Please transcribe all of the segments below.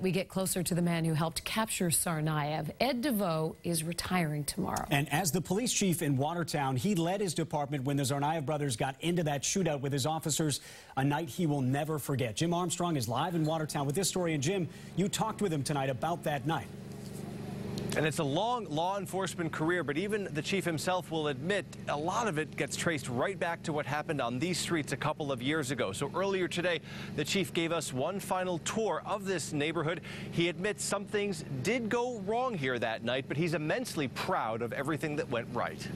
We get closer to the man who helped capture Tsarnaev. Ed Deveau is retiring tomorrow. And as the police chief in Watertown, he led his department when the Tsarnaev brothers got into that shootout with his officers, a night he will never forget. Jim Armstrong is live in Watertown with this story. And Jim, you talked with him tonight about that night. And it's a long law enforcement career, but even the chief himself will admit a lot of it gets traced right back to what happened on these streets a couple of years ago. So earlier today, the chief gave us one final tour of this neighborhood. He admits some things did go wrong here that night, but he's immensely proud of everything that went right.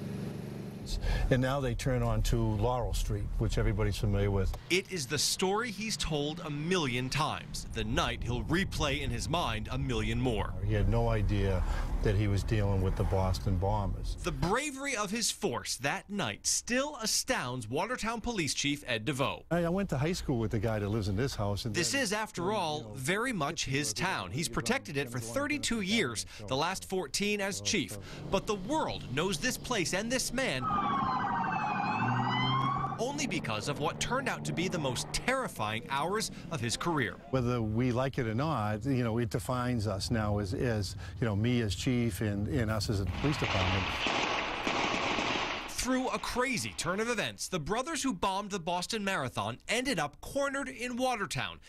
And now they turn on to Laurel Street, which everybody's familiar with. It is the story he's told a million times, the night he'll replay in his mind a million more. He had no idea that he was dealing with the Boston bombers. The bravery of his force that night still astounds Watertown Police Chief Ed Deveau. I went to high school with the guy that lives in this house. And this is, after all, very much his town. He's protected it for 32 years, the last 14 as chief. But the world knows this place and this man only because of what turned out to be the most terrifying hours of his career. Whether we like it or not, it defines us now as me as chief and us as a police department. Through a crazy turn of events, the brothers who bombed the Boston Marathon ended up cornered in Watertown.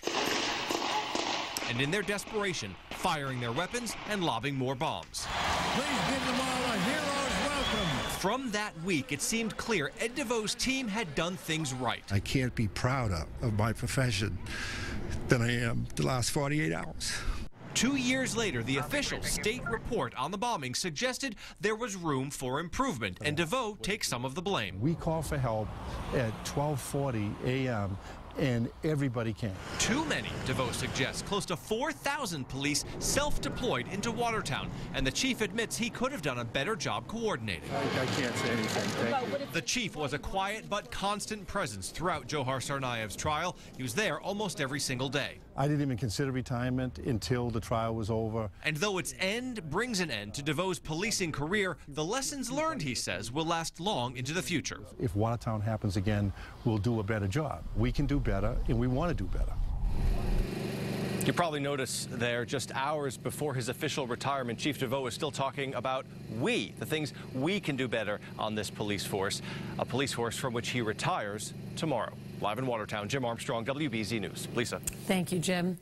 And in their desperation, firing their weapons and lobbing more bombs. Please give them all a hero's welcome. From that week, it seemed clear Ed Deveau's team had done things right. I can't be prouder of my profession than I am the last 48 hours. 2 years later, the official state report on the bombing suggested there was room for improvement, and Deveau takes some of the blame. We call for help at 12:40 a.m. and everybody came. Too many, Deveau suggests. Close to 4,000 police self-deployed into Watertown, and the chief admits he could have done a better job coordinating. I can't say anything. Thank you. The chief was a quiet but constant presence throughout Johar Tsarnaev's trial. He was there almost every single day. I didn't even consider retirement until the trial was over. And though its end brings an end to Deveau's policing career, the lessons learned, he says, will last long into the future. If Watertown happens again, we'll do a better job. We can do better, and we want to do better. You probably noticed there, just hours before his official retirement, Chief Deveau is still talking about the things we can do better on this police force, a police force from which he retires tomorrow. Live in Watertown, Jim Armstrong, WBZ News. Lisa. Thank you, Jim.